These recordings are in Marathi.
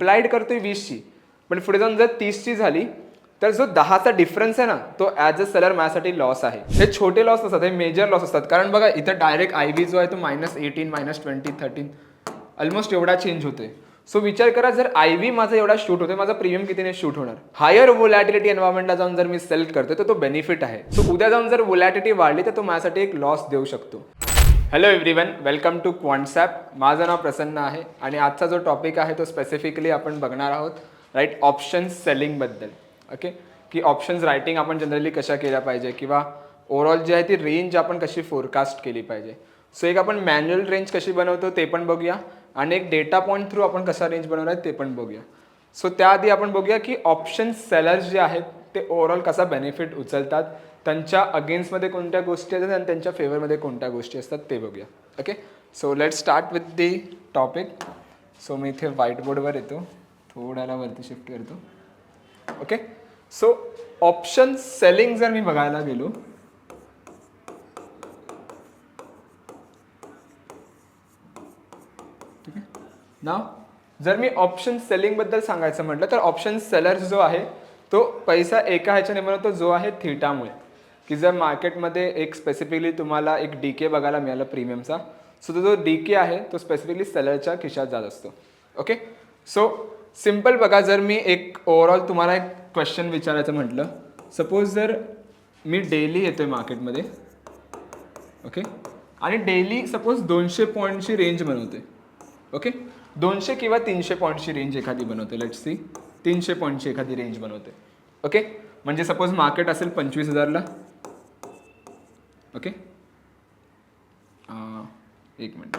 इम्प्लाइड करतोय 20ची, पण पुढे जाऊन जर 30ची झाली तर जो 10चा डिफरन्स आहे ना तो ॲज अ सेलर माझ्यासाठी लॉस आहे. हे छोटे लॉस असतात, हे मेजर लॉस असतात. कारण बघा इथं डायरेक्ट IB जो आहे तो -18, -20, 13 ऑलमोस्ट एवढा चेंज होतोय. सो विचार करा, जर IB माझा एवढा शूट होतोय, माझा प्रीमियम कितीने शूट होणार. हायर वोलॅटिलिटी एन्व्हायरमेंटला जाऊन जर मी सेल करतोय तर तो बेनिफिट आहे. सो उद्या जाऊन जर वोलॅटिलिटी वाढली तर तो माझ्यासाठी एक लॉस देऊ शकतो. Hello everyone, welcome to Quantsapp. माझं नाव प्रसन्न आहे आणि आजचा जो टॉपिक आहे तो स्पेसिफिकली आपण बघणार आहोत राईट ऑप्शन्स सेलिंगबद्दल. ओके, की ऑप्शन्स रायटिंग आपण जनरली कशा केल्या पाहिजे किंवा ओव्हरऑल जी आहे ती रेंज आपण कशी फोरकास्ट केली पाहिजे. सो एक आपण मॅन्युअल रेंज कशी बनवतो ते पण बघूया आणि एक डेटा पॉईंट थ्रू आपण कसा रेंज बनवणार आहे ते पण बघूया. सो त्याआधी आपण बघूया की ऑप्शन्स सेलर्स जे आहेत ते ओव्हरऑल कसा बेनिफिट उचलतात, त्यांच्या अगेन्स्टमध्ये कोणत्या गोष्टी असतात आणि त्यांच्या फेवरमध्ये कोणत्या गोष्टी असतात ते बघूया. Okay, so let's start with the topic. So मी इथे व्हाईट बोर्डवर येतो, थोड्याला वरती शिफ्ट करतो. ओके, सो ऑप्शन सेलिंग जर मी बघायला गेलो ठीक आहे ना, जर मी ऑप्शन सेलिंगबद्दल सांगायचं म्हटलं तर ऑप्शन सेलर्स जो आहे तो पैसा एका ह्याच्याने बनवतो जो आहे थीटामुळे. की जर मार्केटमध्ये एक स्पेसिफिकली तुम्हाला एक DK बघायला मिळाला प्रीमियमचा, सो तो जो DK आहे तो स्पेसिफिकली सेलरच्या खिशात जात असतो. ओके, सो सिम्पल बघा, जर मी एक ओव्हरऑल तुम्हाला एक क्वेश्चन विचारायचं म्हटलं, सपोज जर मी डेली येतोय मार्केटमध्ये, ओके, आणि डेली सपोज 200 पॉईंटची रेंज बनवते. ओके, 200 किंवा 300 पॉईंटची रेंज एखादी बनवते. लेट्स सी 300 पॉईंटची एखादी रेंज बनवते. ओके, म्हणजे सपोज मार्केट असेल 25,000ला. ओके, एक मिनिट,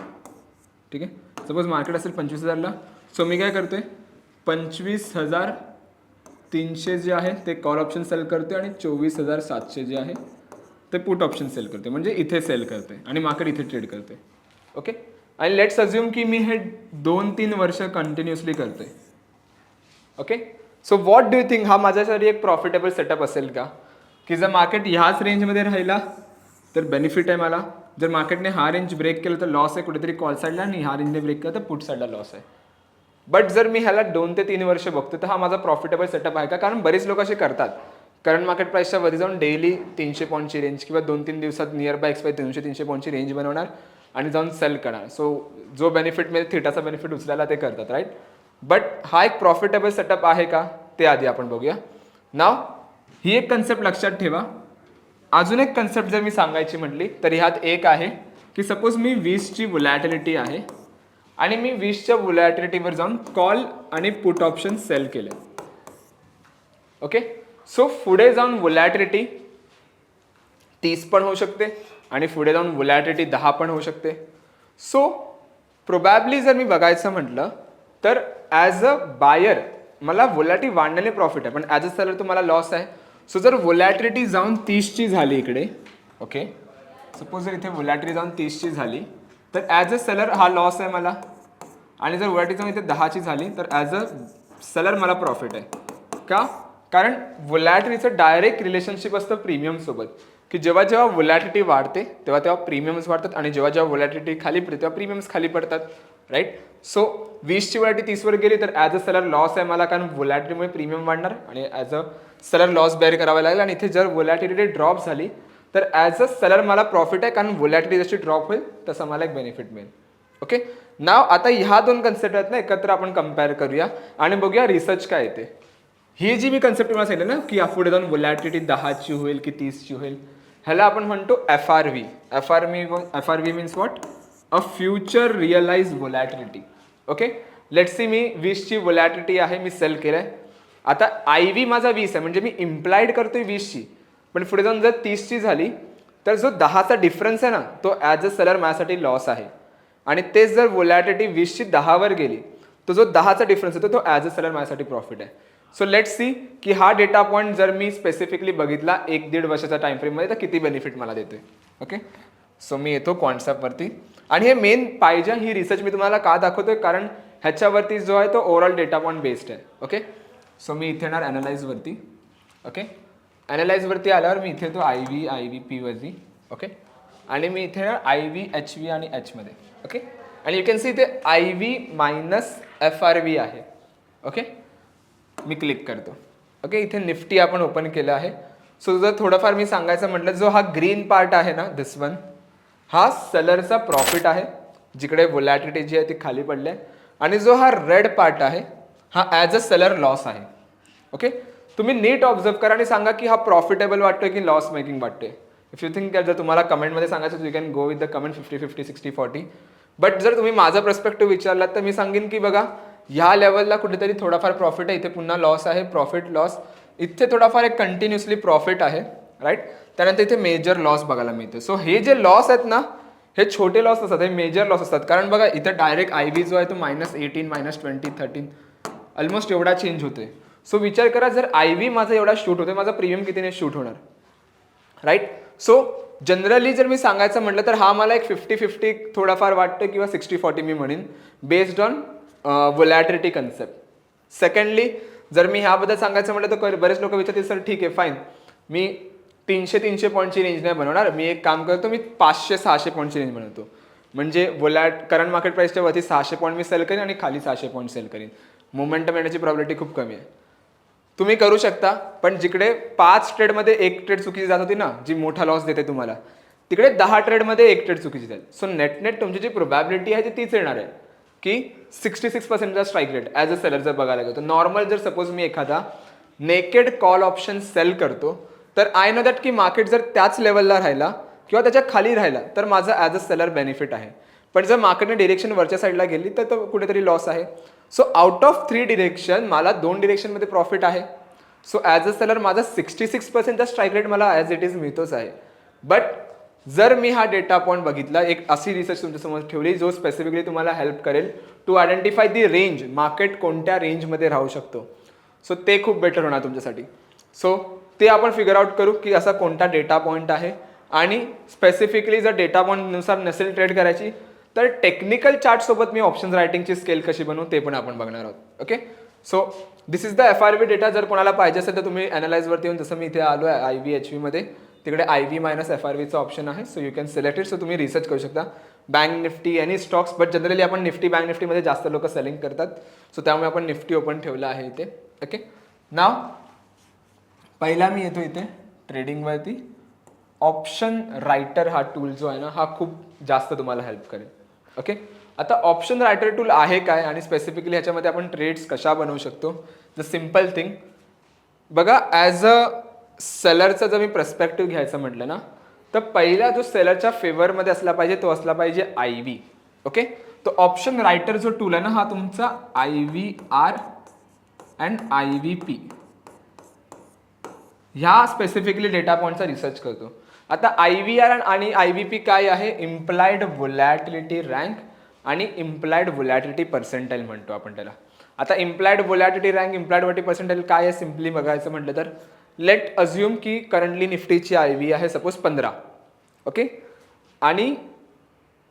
ठीक आहे, सपोज मार्केट असेल 25,000ला. सो मी काय करतोय, 25,300 जे आहे ते कॉल ऑप्शन सेल करते आणि 24,700 जे आहे ते पुट ऑप्शन सेल करते, म्हणजे इथे सेल करते आणि मार्केट इथे ट्रेड करते. ओके, आणि लेट्स अज्युम की मी हे 2-3 वर्ष कंटिन्युअसली करते. Okay, so what do you think, हा माझ्यासाठी एक प्रॉफिटेबल सेटअप असेल का? की जर मार्केट ह्याच रेंजमध्ये राहिला तर बेनिफिट आहे मला, जर मार्केटने हा रेंज ब्रेक केलं तर लॉस आहे कुठेतरी कॉल साईडला, आणि हा रेंजने ब्रेक केला तर पुट साईडला लॉस आहे. बट जर मी ह्याला 2 ते 3 वर्ष बघतो तर हा माझा प्रॉफिटेबल सेटअप आहे का? कारण बरेच लोक असे करतात, करंट मार्केट प्राईसच्या वरी जाऊन डेली 300 पॉईंटची रेंज किंवा 2-3 दिवसात नियर बाय एक्सपाय 200-300 पॉईंटची रेंज बनवणार आणि जाऊन सेल करणार. सो जो बेनिफिट मिळेल थिटाचा बेनिफिट उचलायला ते करतात, राईट. बट हा एक प्रॉफिटेबल सेटअप आहे का ते आधी आपण बघूया. नाव ही एक कन्सेप्ट लक्षात ठेवा. अजून एक कन्सेप्ट जर मी सांगायची म्हटली तर ह्यात एक आहे की सपोज मी 20ची वोलॅटिलिटी आहे आणि मी 20च्या वोलॅटिलिटीवर जाऊन कॉल आणि पुट ऑप्शन सेल केले. ओके, सो पुढे जाऊन वोलॅटिलिटी 30 पण होऊ शकते आणि पुढे जाऊन वोलॅटिलिटी 10 पण होऊ शकते. सो प्रोबॅबली जर मी बघायचं म्हटलं तर ॲज अ बायर मला वोलॅटिलिटी वाढण्याने प्रॉफिट आहे, पण ॲज अ सेलर तो मला लॉस आहे. सो जर वोलॅटिलिटी जाऊन 30ची झाली इकडे, ओके, सपोज जर इथे वोलॅटिलिटी जाऊन 30ची झाली तर ॲज अ सेलर हा लॉस आहे मला, आणि जर वोलॅटिलिटी जाऊन इथे 10ची झाली तर ॲज अ सेलर मला प्रॉफिट आहे. का? कारण वोलॅटिलिटीचं डायरेक्ट रिलेशनशिप असतं प्रीमियमसोबत, की जेव्हा जेव्हा वोलॅटिलिटी वाढते तेव्हा तेव्हा प्रीमियम्स वाढतात आणि जेव्हा जेव्हा वोलॅटिलिटी खाली पडते तेव्हा प्रीमियम्स खाली पडतात, राईट. सो 20ची वोलॅटिलिटी 30वर गेली तर ॲज अ सेलर लॉस आहे मला, कारण वोलॅटिलिटीमुळे प्रीमियम वाढणार आणि as a seller loss bear करावा लागेल. आणि इथे जर वोलॅटिलिटी ड्रॉप झाली तर ॲज अ सेलर मला प्रॉफिट आहे, कारण वोलॅटिलिटी जशी ड्रॉप होईल तसं मला एक बेनिफिट मिळेल. ओके, नाव आता ह्या 2 कन्सेप्ट आहेत ना एकत्र आपण कम्पेअर करूया आणि बघूया रिसर्च काय येते. ही जी मी कन्सेप्ट तुम्हाला सांगितलं ना की पुढे जाऊन वोलॅटिलिटी 10ची होईल की 30ची होईल, ह्याला आपण म्हणतो FRV. FRV means what? Uh future realize volatility. Okay, let's see मी 20ची वोलॅटिलिटी आहे, मी सेल केलं आहे. आता IB माझा 20 आहे, म्हणजे मी इम्प्लाइड करतोय 20ची, पण पुढे जाऊन जर 30ची झाली तर जो 10चा डिफरन्स आहे ना तो ॲज अ सेलर माझ्यासाठी लॉस आहे. आणि तेच जर वोलॅटिलिटी 20ची 10वर गेली तो जो 10चा डिफरन्स होतो तो ॲज अ सेलर माझ्यासाठी प्रॉफिट आहे. सो लेट्स सी की हा डेटा पॉईंट जर मी स्पेसिफिकली बघितला 1-1.5 वर्षाच्या टाइम फ्रेममध्ये तर किती बेनिफिट मला देतोय. ओके, सो मी येतो क्वांट्सॲपवरती आणि हे मेन पाहिजे ही रिसर्च मी तुम्हाला का दाखवतोय, कारण ह्याच्यावरती जो आहे तो ओव्हरऑल डेटा पॉईंट बेस्ड आहे. ओके, सो मी इथे येणार ॲनालाइजवरती. ओके, ॲनालाइजवरती आल्यावर मी इथे येतो IVP वरती. ओके, आणि मी इथे येणार IB, HV आणि H मध्ये. ओके, आणि यू कॅन सी इथे IB - FRV आहे. ओके, मी क्लिक करतो. ओके, इथे निफ्टी आपण ओपन केलं आहे. सो जर थोडंफार मी सांगायचं म्हटलं, जो हा ग्रीन पार्ट आहे ना, दिस वन, हा सेलरचा प्रॉफिट आहे, जिकडे वोलॅटिलिटी जी आहे ती खाली पडली आहे. आणि जो हा रेड पार्ट आहे हा ॲज अ सेलर लॉस आहे. ओके, तुम्ही नीट ऑब्झर्व करा आणि सांगा की हा प्रॉफिटेबल वाटतोय की लॉस मेकिंग वाटतोय. इफ यू थिंक जर तुम्हाला कमेंटमध्ये सांगायचं, you can go with the comment 50-50, 60-40. But जर तुम्ही माझा पर्स्पेक्टिव्ह विचारलात तर मी सांगेन की बघा, ह्या लेवलला कुठेतरी थोडाफार प्रॉफिट आहे, इथे पुन्हा लॉस आहे, प्रॉफिट लॉस, इथे थोडाफार एक कंटिन्युअसली प्रॉफिट आहे, राईट. त्यानंतर इथे मेजर लॉस बघायला मिळते. सो हे जे लॉस आहेत ना, हे छोटे लॉस असतात, हे मेजर लॉस असतात. कारण बघा इथे डायरेक्ट IB जो आहे तो -18, -20, -13 ऑलमोस्ट एवढा चेंज होतोय. सो विचार करा, जर IB माझा एवढा शूट होतोय, माझा प्रीमियम कितीने शूट होणार, राईट. सो जनरली जर मी सांगायचं म्हटलं तर हा मला एक 50-50 थोडाफार वाटतं किंवा 60-40 मी म्हणेन, based on volatility concept. Secondly जर मी ह्याबद्दल सांगायचं म्हटलं तर बरेच लोक विचारतील, सर ठीक आहे फाईन, मी 300 पॉईंटची रेंज नाही बनवणार, मी एक काम करतो, मी 500-600 पॉईंटची रेंज बनवतो. म्हणजे करंट मार्केट प्राइसच्या वरती 600 पॉईंट मी सेल करीन आणि खाली 600 पॉईंट सेल करीन. मोमेंटम येण्याची प्रॉबिलिटी खूप कमी आहे. तुम्ही करू शकता, पण जिकडे 5 ट्रेडमध्ये 1 ट्रेड चुकीची जात होती ना, जी मोठा लॉस देते तुम्हाला, तिकडे 10 ट्रेडमध्ये 1 ट्रेड चुकीची जाईल. सो नेट तुमची जी प्रोबॅबिलिटी आहे ती तीच येणार आहे की 66%चा strike rate as a seller जर बघायला गेलो. तर नॉर्मल जर सपोज मी एखादा नेकेड कॉल ऑप्शन सेल करतो, तर आय नो दॅट की मार्केट जर त्याच लेवलला राहिला किंवा त्याच्या खाली राहिला तर माझं ॲज अ सेलर बेनिफिट आहे. पण जर मार्केटने डिरेक्शन वरच्या साईडला गेली तर तो कुठेतरी लॉस आहे. सो आउट ऑफ 3 डिरेक्शन मला 2 डिरेक्शनमध्ये प्रॉफिट आहे. सो ॲज अ सेलर माझा 66%चा स्ट्राईक रेट मला ॲज इट इज मिळतोच आहे. बट जर मी हा डेटा पॉईंट बघितला, एक अशी रिसर्च तुमच्यासमोर ठेवली जो स्पेसिफिकली तुम्हाला हेल्प करेल to identify the range, market कोणत्या रेंजमध्ये राहू शकतो. सो ते खूप बेटर होणार तुमच्यासाठी. सो ते आपण फिगर आउट करू की असा कोणता डेटा पॉईंट आहे. आणि स्पेसिफिकली जर डेटा पॉईंटनुसार नसेल ट्रेड करायची तर टेक्निकल चार्टसोबत मी ऑप्शन रायटिंगची स्केल कशी बनवू ते पण आपण बघणार आहोत. Okay, so this is the FRB data. जर कोणाला पाहिजे असेल तर तुम्ही ॲनालाइजवरती येऊन, जसं मी इथे आलो आहे IB HV मध्ये, तिकडे IB - FRBचा ऑप्शन आहे. So you can select it. So तुम्ही रिसर्च करू शकता bank Nifty any stocks, but generally आपण निफ्टी बँक निफ्टीमध्ये जास्त लोक सेलिंग करतात. सो त्यामुळे आपण निफ्टी ओपन ठेवलं आहे इथे. ओके, नाव पहिला मी येतो इथे ट्रेडिंगवरती. ऑप्शन रायटर हा टूल जो आहे ना, हा खूप जास्त तुम्हाला हेल्प करेल. ओके, आता ऑप्शन रायटर टूल आहे काय आणि स्पेसिफिकली ह्याच्यामध्ये आपण ट्रेड्स कशा बनवू शकतो. द सिम्पल थिंग बघा, ॲज अ सेलरचा जर मी पर्स्पेक्टिव्ह घ्यायचं म्हटलं ना, तर पहिला जो सेलरच्या फेवरमध्ये असला पाहिजे तो असला पाहिजे IB. ओके, तो ऑप्शन रायटर जो टूल आहे ना, हा तुमचा IVR अँड IVP ह्या स्पेसिफिकली डेटा पॉईंटचा रिसर्च करतो. आता IVR आणि IVP काय आहे, इम्प्लाइड वोलॅटिलिटी रँक आणि इम्प्लाइड वोलॅटिलिटी पर्सेंटाईल म्हणतो आपण त्याला. आता implied volatility rank, implied volatility percentile काय आहे, सिम्पली बघायचं म्हटलं तर लेट अज्युम की करंटली निफ्टीची IB आहे सपोज 15. ओके, आणि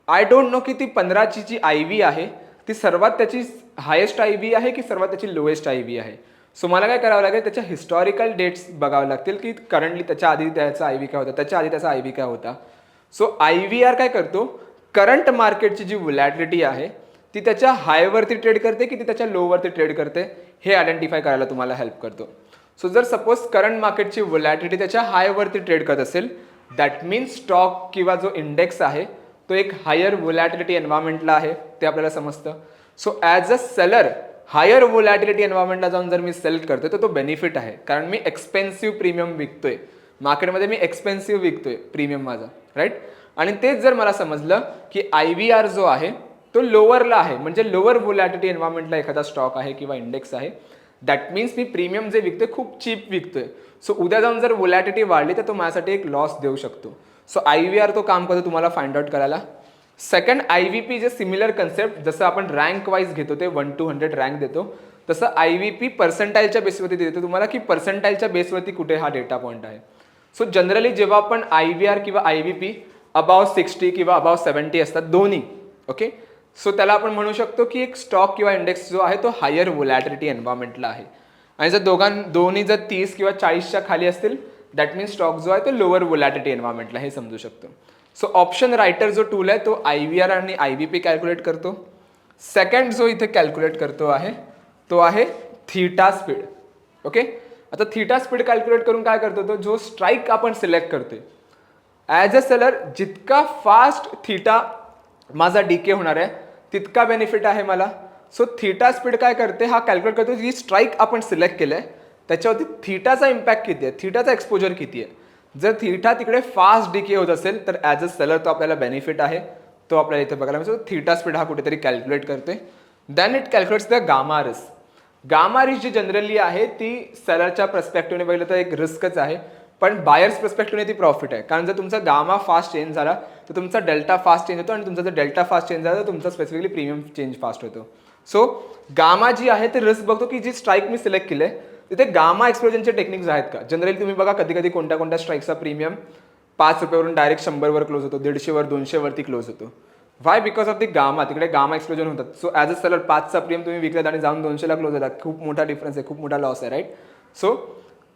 आय डोंट नो की ती 15ची जी IB आहे ती सर्वात त्याची हायेस्ट IB आहे की सर्वात त्याची लोएस्ट IB आहे. सो मला काय करावं लागेल, त्याच्या हिस्टॉरिकल डेट्स बघावे लागतील की करंटली त्याच्या आधी त्याचा IB काय होता, त्याच्या आधी त्याचा IB काय होता. सो IVR काय करतो, करंट मार्केटची जी वोलॅटिलिटी आहे ती त्याच्या हायवरती ट्रेड करते की ती त्याच्या लोवरती ट्रेड करते हे आयडेंटिफाय करायला तुम्हाला हेल्प करतो. सो जर सपोज करंट मार्केटची वोलॅटिलिटी त्याच्या हायवरती ट्रेड करत असेल, दॅट मीन्स स्टॉक किंवा जो इंडेक्स आहे तो एक हायर वोलॅटिलिटी एन्व्हायरमेंटला आहे, ते आपल्याला समजतं. So as a seller higher volatility एन्व्हायरमेंटला जाऊन जर मी सेल करतोय तर तो बेनिफिट आहे, कारण मी एक्सपेन्सिव्ह प्रीमियम विकतोय मार्केटमध्ये, मी एक्सपेन्सिव्ह विकतोय प्रीमियम माझा, राईट. आणि तेच जर मला समजलं की IVR जो आहे तो लोअरला आहे, म्हणजे लोअर वोलॅटिलिटी एन्व्हायरमेंटला एखादा स्टॉक आहे किंवा इंडेक्स आहे, दॅट मीन्स मी प्रीमियम जे विकतोय खूप चीप विकतोय. सो उद्या जाऊन जर वोलॅटिलिटी वाढली तर तो माझ्यासाठी एक लॉस देऊ शकतो. सो IVR तो काम करतो तुम्हाला फाइंड आउट करायला. सेकंड IVP जे सिमिलर कन्सेप्ट, जसं आपण रँक वाईज घेतो ते 1 to 100 रँक देतो, तसं IVP पर्सेंटाईलच्या बेसवरती देतो तुम्हाला की पर्सेंटाईलच्या बेसवरती कुठे हा डेटा पॉईंट आहे. सो जनरली जेव्हा आपण IVR किंवा IVP अबाव 60 किंवा अबाव 70 असतात दोन्ही, ओके, सो त्याला आपण म्हणू शकतो की एक स्टॉक किंवा इंडेक्स जो आहे तो हायर वोलॅटिलिटी एन्व्हायरमेंटला आहे. आणि जर दोन्ही जर 30 किंवा 40च्या खाली असतील, दॅट मीन्स स्टॉक जो आहे तो लोअर वोलॅटिलिटी एन्व्हायरमेंटला, हे समजू शकतो. सो ऑप्शन रायटर जो टूल आहे तो IVR आणि IVP कॅल्क्युलेट करतो. सेकंड जो इथे कॅल्क्युलेट करतो आहे तो आहे थीटा स्पीड. ओके, आता थीटा स्पीड कॅल्क्युलेट करून काय करतो, तो जो स्ट्राईक आपण सिलेक्ट करतोय ॲज अ सेलर, जितका फास्ट थीटा माझा डीके होणार आहे तितका बेनिफिट आहे मला. सो थीटा स्पीड काय करते, हा कॅल्क्युलेट करतो जी स्ट्राईक आपण सिलेक्ट केलं आहे त्याच्यावरती थीटाचा इम्पॅक्ट किती आहे, थीटाचा एक्सपोजर किती आहे. जर थीटा तिकडे फास्ट डीके होत असेल तर ॲज अ सेलर तो आपल्याला बेनिफिट आहे, तो आपल्याला इथे बघायला मिळतो. थीटा स्पीड हा कुठेतरी कॅल्क्युलेट करते. Then it calculates the gamma risk. Gamma risk जी जनरली आहे ती सेलरच्या पर्स्पेक्टिव्हने बघितलं तर एक रिस्कच आहे, पण बायर्स पर्स्पेक्टिव्हने ती प्रॉफिट आहे. कारण जर तुमचा गामा फास्ट चेंज झाला तर तुमचा डेल्टा फास्ट चेंज होतो, आणि तुमचा जर डेल्टा फास्ट चेंज झाला तर तुमचा स्पेसिफिकली प्रीमियम चेंज फास्ट होतो. सो गामा जी आहे ते रिस्क बघतो की जी स्ट्राईक मी सिलेक्ट केली आहे तिथे गामा एक्सप्लोजनचे टेक्निक्स आहेत का. जनरली तुम्ही बघा कधी कधी कोणत्या कोणत्या स्ट्राईकचा प्रीमियम 5 रुपयावरून डायरेक्ट 100वर क्लोज होतो, 150वर 200वरती क्लोज होतो. Why, because of the gamma, तिकडे गामा एक्सप्लोजन होतात. सो ॲज अ सेलर 5चा प्रीमियम तुम्ही विकलात आणि जाऊन 200ला क्लोज होतात, खूप मोठा डिफरन्स आहे, खूप मोठा लॉस आहे, राईट. सो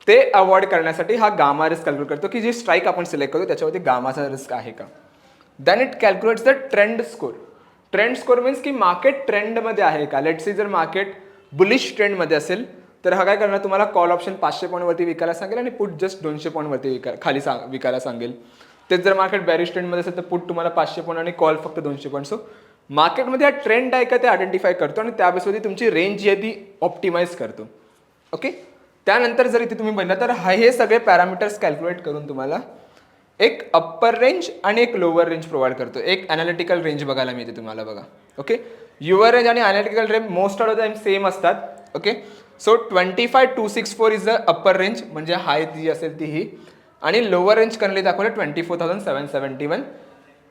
ते अवॉइड करण्यासाठी हा गामा रिस्क कॅल्क्युलेट करतो की जी स्ट्राईक आपण सिलेक्ट करतो त्याच्यावरती गामाचा रिस्क आहे का. Then it calculates the trend score. Trend score means की मार्केट ट्रेंडमध्ये आहे का. लेट्स सी जर मार्केट बुलिश ट्रेंडमध्ये असेल तर हा काय करणार, तुम्हाला कॉल ऑप्शन 500 पॉईंटवरती विकायला सांगेल आणि पुट जस्ट 200 पॉईंटवरती खाली विकायला सांगेल. तेच जर मार्केट बॅरिश ट्रेंडमध्ये असेल तर पुट तुम्हाला 500 पॉईंट आणि कॉल फक्त 200 पॉईंट. सो मार्केटमध्ये हा ट्रेंड आहे का ते आयडेंटिफाय करतो आणि त्या बेसवरती तुमची रेंज जी आहे ती ऑप्टिमाइज करतो. ओके, त्यानंतर जर इथे तुम्ही बघितलं तर हे सगळे पॅरामीटर्स कॅल्क्युलेट करून तुम्हाला एक अप्पर रेंज आणि एक लोअर रेंज प्रोव्हाइड करतो. एक अनालिटिकल रेंज बघायला मिळते तुम्हाला बघा. ओके, युअर रेंज आणि analytical range most of the time same असतात. Okay, so 25264 is the upper range, म्हणजे हाय जी असेल ती ही, आणि लोअर रेंज करंटली दाखवलं 24,771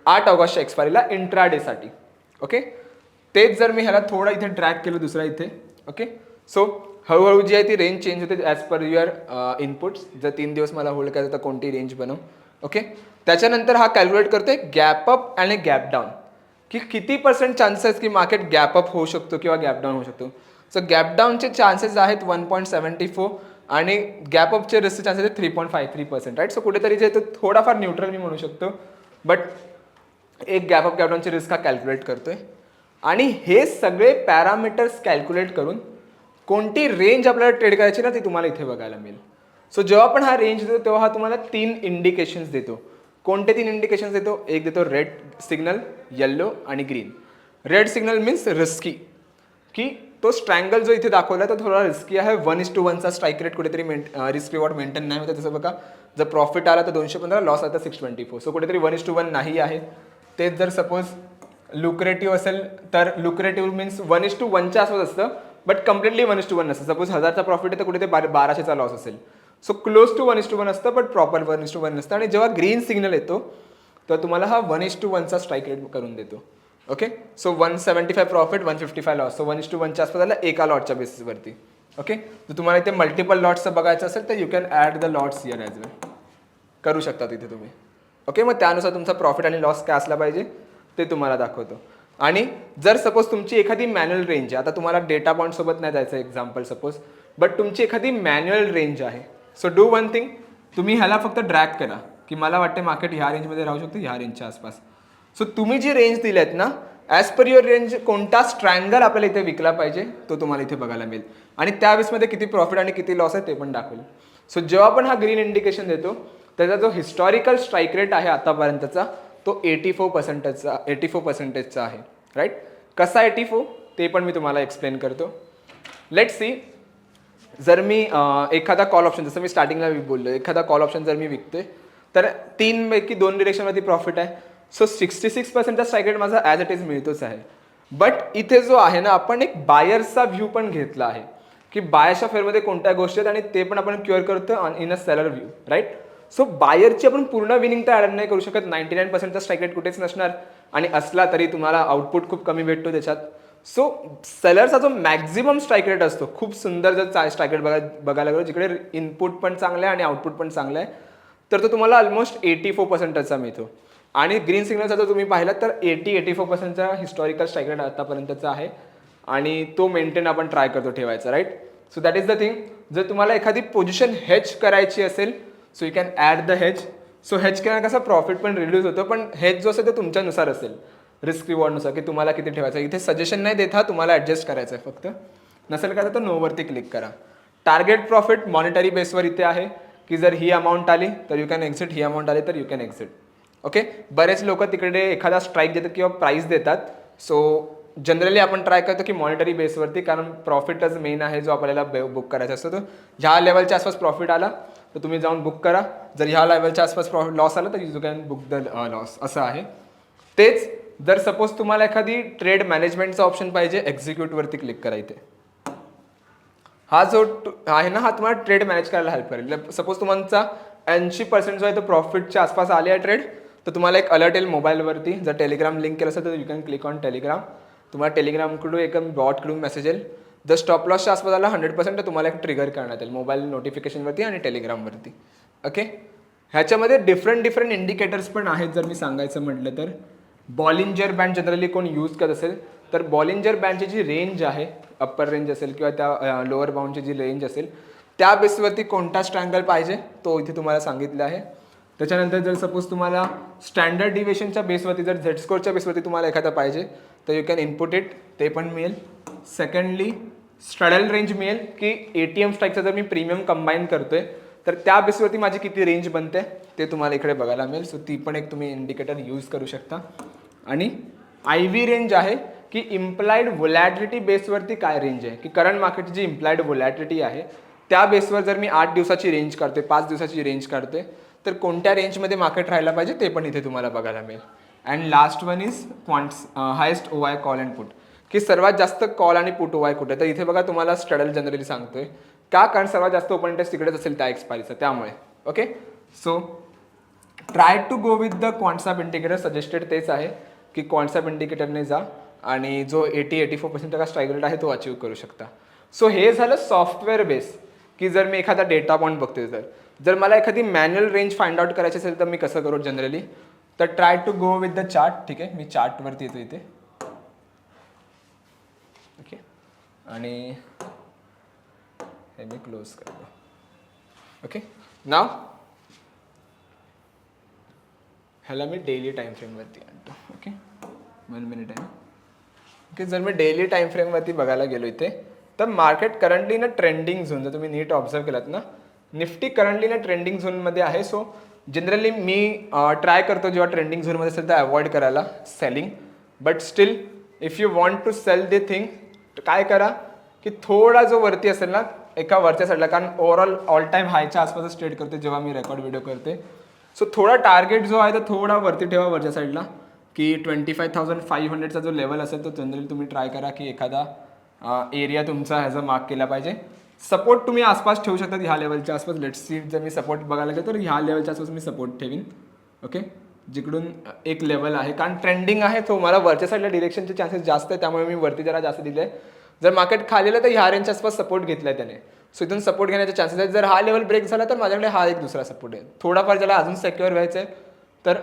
8 ऑगस्टच्या एक्सपायरीला इंट्राडेसाठी. ओके, तेच जर मी ह्याला थोडं इथे ड्रॅग केलं दुसरा इथे. ओके, सो हळूहळू जी आहे ती रेंज चेंज होते ॲज पर युअर इनपुट्स. जर 3 दिवस मला होल्ड करायचं तर कोणती रेंज बनव. ओके, त्याच्यानंतर हा कॅल्क्युलेट करतोय गॅप अप आणि गॅप डाऊन, की किती % चान्सेस की मार्केट गॅप अप होऊ शकतो किंवा गॅप डाऊन होऊ शकतो. सो गॅप डाऊनचे चान्सेस आहेत 1.74 आणि गॅप अपचे रिस्कचे चान्सेस आहेत 3.53%, राईट. सो कुठेतरी जे थोडाफार न्यूट्रल मी म्हणू शकतो, बट एक गॅप अप गॅप डाऊनची रिस्क हा कॅल्क्युलेट करतोय. आणि हे सगळे पॅरामीटर्स कॅल्क्युलेट करून कोणती रेंज आपल्याला ट्रेड करायची ना ती तुम्हाला इथे बघायला मिळेल. सो जेव्हा पण हा रेंज देतो तेव्हा हा तुम्हाला 3 इंडिकेशन्स देतो. कोणते 3 इंडिकेशन्स देतो, एक देतो रेड सिग्नल, येल्लो आणि green. Red signal means risky, की तो स्ट्रँगल जो इथे दाखवला तो थोडा रिस्की आहे. 1:1चा स्ट्राईक रेट कुठेतरी रिस्क रिवॉर्ड मेंटेन नाही होतं. तसं बघा, जर प्रॉफिट आला तर 215, लॉस आला तर 624. सो कुठेतरी 1:1 नाही आहे. तेच जर सपोज लुक्रेटिव्ह असेल तर लुक्रेटिव्ह मीन्स 1:1च्या आसपास असतं, बट कम्प्लिटली 1:1 नसतं. सपोज 1000चा प्रॉफिट आहे तर कुठे ते 1200चा लॉस असेल. सो क्लोज टू 1:1 असतं, बट प्रॉपर 1:1 नसतं. आणि जेव्हा ग्रीन सिग्नल येतो तर तुम्हाला हा 1:1चा स्ट्राईक रेट करून देतो. Okay, so 175 profit, 155 loss. So 1:1च्या आसपास आला एका लॉटच्या बेसिसवरती. ओके, जर तुम्हाला इथे मल्टिपल लॉट्सचं बघायचं असेल तर you can add the lots here as well, करू शकता तिथे तुम्ही. ओके, मग त्यानुसार तुमचा प्रॉफिट आणि लॉस काय असला पाहिजे ते तुम्हाला दाखवतो. आणि जर सपोज तुमची एखादी मॅन्युअल रेंज आहे, आता तुम्हाला डेटा पॉईंट सोबत नाही जायचं एक्झाम्पल सपोज, बट तुमची एखादी मॅन्युअल रेंज आहे. सो डू वन थिंग, तुम्ही ह्याला फक्त ड्रॅग करा की मला वाटते मार्केट ह्या रेंजमध्ये राहू शकतो, ह्या रेंजच्या आसपास. सो तुम्ही जी रेंज दिली आहेत ना, ॲज पर युअर रेंज कोणता स्ट्रँगल आपल्याला इथे विकला पाहिजे तो तुम्हाला इथे बघायला मिळेल. आणि त्या बेसमध्ये किती प्रॉफिट आणि किती लॉस आहे ते पण दाखवेल. सो जेव्हा पण हा ग्रीन इंडिकेशन देतो त्याचा जो हिस्टॉरिकल स्ट्राईक रेट आहे आतापर्यंतचा तो 84% आहे, राईट. कसा 84 ते पण मी तुम्हाला एक्सप्लेन करतो. लेट्स सी, जर मी एखादा कॉल ऑप्शन, जसं मी स्टार्टिंगला बोललो, एखादा कॉल ऑप्शन जर मी विकतोय तर 3 पैकी 2 डिरेक्शनमध्ये प्रॉफिट आहे. सो 66%चा स्ट्राईक रेट माझा ॲज इट इज मिळतोच आहे. बट इथे जो आहे ना, आपण एक बायर्सचा व्ह्यू पण घेतला आहे की बायर्सच्या फेअरमध्ये कोणत्या गोष्टी आहेत आणि ते पण आपण क्युअर करतो in a seller view, right. So बायरची आपण पूर्ण विनिंग तर ॲड नाही करू शकत. 99%चा स्ट्राईक रेट कुठेच नसणार, आणि असला तरी तुम्हाला आउटपुट खूप कमी भेटतो त्याच्यात. सो सेलरचा जो मॅक्झिमम स्ट्राईक रेट असतो, खूप सुंदर जर स्ट्राईक रेट बघायला गेलो जिकडे इनपुट पण चांगलं आहे आणि आउटपुट पण चांगलं आहे, तर तो तुम्हाला ऑलमोस्ट 84%चा मिळतो. आणि ग्रीन सिग्नलचा जर तुम्ही पाहिलात तर 84%चा हिस्टॉरिकल स्ट्राईक रेट आतापर्यंतचा आहे, आणि तो मेंटेन आपण ट्राय करतो ठेवायचा, right. So that is the thing. जर तुम्हाला एखादी पोझिशन हेज करायची असेल so you can add the hedge. So hedge केल्यानं कसं प्रॉफिट पण रिड्यूस होतो, पण हेज जो असेल तो तुमच्यानुसार असेल, रिस्क रिवॉर्डनुसार, की तुम्हाला किती ठेवायचं. इथे सजेशन नाही देत, हा तुम्हाला ॲडजस्ट करायचं आहे फक्त. नसेल का तर नोवरती क्लिक करा. टार्गेट प्रॉफिट मॉनिटरी बेसवर इथे आहे की जर ही अमाऊंट आली तर you can exit, he amount आली तर यू कॅन एक्झिट. ओके, बरेच लोक तिकडे एखादा स्ट्राईक देतात किंवा प्राईस देतात. सो जनरली आपण ट्राय करतो की मॉनिटरी बेसवरती, कारण प्रॉफिटच मेन आहे जो आपल्याला बुक करायचा असतो. तर ह्या लेवलच्या आसपास प्रॉफिट आला तर तुम्ही जाऊन बुक करा. जर ह्या लेवलच्या आसपास लॉस आला तर you can book the loss, असं आहे. तेच जर सपोज तुम्हाला एखादी ट्रेड मॅनेजमेंटचा ऑप्शन पाहिजे, एक्झिक्यूटवरती क्लिक करा. इथे हा जो आहे ना, हा तुम्हाला ट्रेड मॅनेज करायला हेल्प करेल. सपोज तुमचा 80% जो आहे तो प्रॉफिटच्या आसपास आले आहे ट्रेड, तर तुम्हाला एक अलर्ट येईल मोबाईलवरती. जर टेलिग्राम लिंक केलं असेल तर you can click on Telegram. तुम्हाला टेलिग्रामकडून एक बॉटकडून मेसेज येईल. जर स्टॉप लॉसच्या आसपास आला 100% तर तुम्हाला एक ट्रिगर करण्यात येईल मोबाईल नोटिफिकेशनवरती आणि टेलिग्रामवरती. ओके, ह्याच्यामध्ये डिफरंट इंडिकेटर्स पण आहेत. जर मी सांगायचं म्हटलं तर बॉलिंजर बँड जनरली कोण यूज करत असेल तर बॉलिंजर बँडची जी रेंज आहे, अप्पर रेंज असेल किंवा त्या लोअर बाउंडची जी रेंज असेल, त्या बेसवरती कोणता स्ट्रँगल पाहिजे तो इथे तुम्हाला सांगितलं आहे. त्याच्यानंतर जर सपोज तुम्हाला स्टँडर्ड डिव्हिएशनच्या बेसवरती, जर झेड स्कोअरच्या बेसवरती तुम्हाला एखादा पाहिजे तर यू कॅन इनपुट इट, ते पण मिळेल. सेकंडली स्ट्रॅडल रेंज मिळेल की ATM स्ट्राईकचा जर मी प्रीमियम कंबाईन करतोय तर त्या बेसवरती माझी किती रेंज बनते ते तुम्हाला इकडे बघायला मिळेल. सो ती पण एक तुम्ही इंडिकेटर यूज करू शकता. आणि IV रेंज आहे की इम्प्लाइड व्होलॅटिलिटी बेसवरती काय रेंज आहे, की करंट मार्केटची जी इम्प्लाइड व्होलॅटिलिटी आहे त्या बेसवर जर मी 8 दिवसाची रेंज काढते, 5 दिवसाची रेंज काढते, तर कोणत्या रेंजमध्ये मार्केट राहायला पाहिजे ते पण इथे तुम्हाला बघायला मिळेल. And last one is highest OI call and put, की सर्वात जास्त कॉल आणि पुट OI कुठे. तर इथे बघा तुम्हाला स्ट्रॅडल जनरली सांगतोय का, कारण सर्वात जास्त ओपन इंटरेस्ट तिकडेच असेल त्या एक्सपायरीचं, त्यामुळे. Okay, so try to go with the Quantsapp indicator. Suggested तेच आहे की क्वांटसॅप इंडिकेटरने जा आणि जो 80-84% स्ट्राईक रेट आहे तो अचीव्ह करू शकता. सो हे झालं सॉफ्टवेअर बेस, की जर मी एखादा डेटा पॉईंट बघते, जर मला एखादी मॅन्युअल रेंज फाइंड आउट करायची असेल तर मी कसं करू जनरली, तर try to go with the chart. ठीक आहे, मी चार्टवरती येतो इथे. ओके, आणि हे मी क्लोज करतो. ओके, नाव ह्याला मी डेली टाइम फ्रेमवरती आणतो. ओके, 1 मिनिट आहे. ओके, जर मी डेली टाइम फ्रेमवरती बघायला गेलो इथे, तर मार्केट करंटली ना ट्रेंडिंग झोन, जर तुम्ही नीट ऑब्झर्व केलात ना, निफ्टी करंटली ना ट्रेंडिंग झोनमध्ये आहे. सो जनरली मी ट्राय करतो जेव्हा ट्रेंडिंग झोनमध्ये असेल तर अवॉइड करायला selling. But still if you want to sell the thing, काय करा की थोडा जो वरती असेल ना एका वरच्या साईडला, कारण ओव्हरऑल ऑल टाईम हायच्या आसपासच ट्रेड करते जेव्हा मी रेकॉर्ड व्हिडिओ करते. सो थोडा टार्गेट जो आहे तो थोडा वरती ठेवा वरच्या साईडला, की 25,500चा जो लेवल असेल तो जनरली तुम्ही ट्राय करा की एखादा एरिया तुमचा ह्याचा मार्क केला पाहिजे. सपोर्ट तुम्ही आसपास ठेवू शकता ह्या लेवलच्या आसपास. लेट्स सी, जर मी सपोर्ट बघायला गेलो तर ह्या लेवलच्या आसपास मी सपोर्ट ठेवीन. ओके, जिकडून एक लेवल आहे, कारण ट्रेंडिंग आहे तो मला वरच्या साईडला डिरेक्शनचे चान्सेस जास्त आहे, त्यामुळे मी वरती जरा जास्त दिले. जर मार्केट खाली आलं तर ह्या रेंजच्या आसपास सपोर्ट घेतला आहे त्याने. सो इथून सपोर्ट घेण्याचे चान्सेस आहेत. जर हा लेवल ब्रेक झाला तर माझ्याकडे हा एक दुसरा सपोर्ट आहे. थोडाफार ज्याला अजून सेक्युअर व्हायचं आहे तर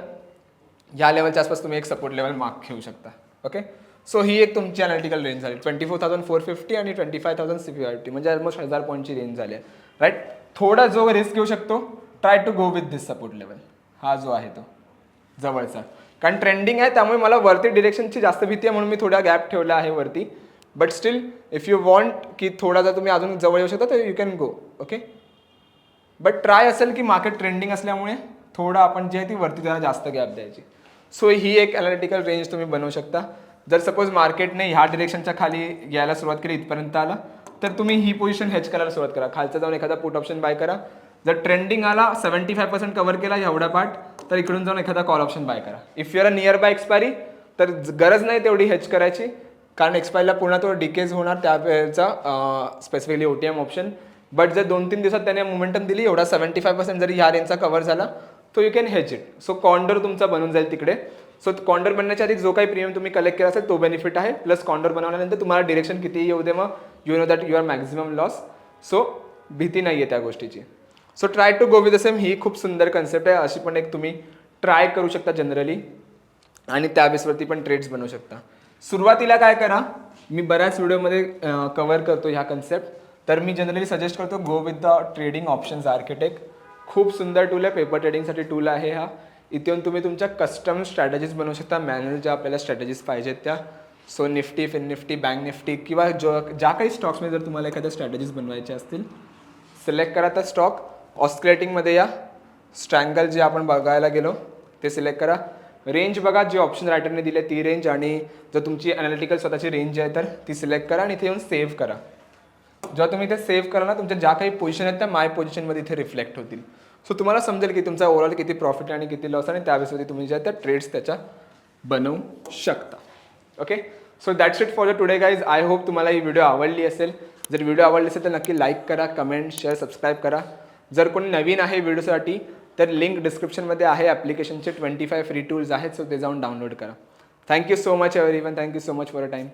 ह्या लेवलच्या आसपास तुम्ही एक सपोर्ट लेवल मार्क घेऊ शकता. ओके, सो ही एक तुमची अनालिटिकल रेंज झाली. 24,450 आणि 25,650, म्हणजे ऑलमोस्ट 1000 पॉईंटची रेंज झाली आहे. राईट, थोडा जो रिस्क घेऊ शकतो, try to go with this support level. हा जो आहे तो जवळचा, कारण ट्रेंडिंग आहे त्यामुळे मला वरती डिरेक्शनची जास्त भीती आहे, म्हणून मी थोडा गॅप ठेवला आहे वरती. But still if you want की थोडा जर तुम्ही अजून जवळ येऊ शकता तर you can go. Okay, but try असेल की मार्केट ट्रेंडिंग असल्यामुळे थोडं आपण जे आहे ती वरती जरा जास्त गॅप द्यायची. सो ही एक अनालिटिकल रेंज तुम्ही बनवू शकता. जर सपोज मार्केटने ह्या डिरेक्शनच्या खाली यायला सुरुवात केली, इथपर्यंत आला, तर तुम्ही ही पोझिशन हेच करायला सुरुवात करा. खालचा जाऊन एखादा पुट ऑप्शन बाय करा. जर ट्रेंडिंग आला 75% कव्हर केला एवढा पार्ट, तर इकडून जाऊन एखादा कॉल ऑप्शन बाय करा. If your a near by expiry तर गरज नाही तेवढी हेच करायची, कारण एक्सपायरीला पुन्हा तो डिकेज होणार त्यावेळेचा स्पेसिफिकली OTM ऑप्शन. बट जर 2-3 दिवसात त्याने मोमेंटम दिली, एवढा 75% जरी ह्या रेंजचा कव्हर झाला तो you can hedge it. So condor तुमचा बनून जाईल तिकडे. सो कॉन्डर बनण्याच्या आधी जो काही प्रीमियम तुम्ही कलेक्ट केला असेल तो बेनिफिट आहे, प्लस कॉन्डर बनवल्यानंतर तुम्हाला डिरेक्शन किती येऊ दे, मग you know that you are maximum loss. So भीती नाही आहे त्या गोष्टीची. So try to go with the same. ही खूप सुंदर कन्सेप्ट आहे, अशी पण एक तुम्ही ट्राय करू शकता जनरली, आणि त्या बेसवरती पण ट्रेड्स बनवू शकता. सुरुवातीला काय करा, मी बऱ्याच व्हिडिओमध्ये कव्हर करतो ह्या कन्सेप्ट, तर मी जनरली सजेस्ट करतो गो with the trading options architect. खूप सुंदर टूल आहे, पेपर ट्रेडिंगसाठी टूल आहे हा. इथे येऊन तुम्ही तुमच्या कस्टम स्ट्रॅटेजीज बनवू शकता, मॅन्युअल ज्या आपल्याला स्ट्रॅटेजीज पाहिजेत त्या. So Nifty, fin Nifty, bank Nifty किंवा ज्या काही स्टॉक्समध्ये जर तुम्हाला एखाद्या स्ट्रॅटेजीज बनवायच्या असतील, सिलेक्ट करा त्या स्टॉक. ऑस्किलेटिंगमध्ये या, स्ट्रँगल जे आपण बघायला गेलो ते सिलेक्ट करा. रेंज बघा, जे ऑप्शन रायटरने दिले ती रेंज, आणि जर तुमची अनालिटिकल स्वतःची रेंज आहे तर ती सिलेक्ट करा आणि इथे येऊन सेव्ह करा. जेव्हा तुम्ही इथे सेव्ह करा ना, तुमच्या ज्या काही पोझिशन आहेत त्या माय पोझिशनमध्ये इथे रिफ्लेक्ट होतील. सो तुम्हाला समजेल की तुमचा ओव्हरऑल किती प्रॉफिट आणि किती लॉस, आणि त्यावेळेस तुम्ही ज्या त्या ट्रेड्स त्याच्या बनवू शकता. Okay, so that's it for the today guys. I hope तुम्हाला ही व्हिडिओ आवडली असेल. जर व्हिडिओ आवडली असेल तर नक्की लाईक करा, कमेंट, शेअर, सबस्क्राईब करा. जर कोणी नवीन आहे व्हिडिओसाठी तर लिंक डिस्क्रिप्शनमध्ये आहे. ॲप्लिकेशनचे 25 फ्री टूल्स आहेत, सो ते जाऊन डाउनलोड करा. Thank you so much everyone. Thank you so much for a time.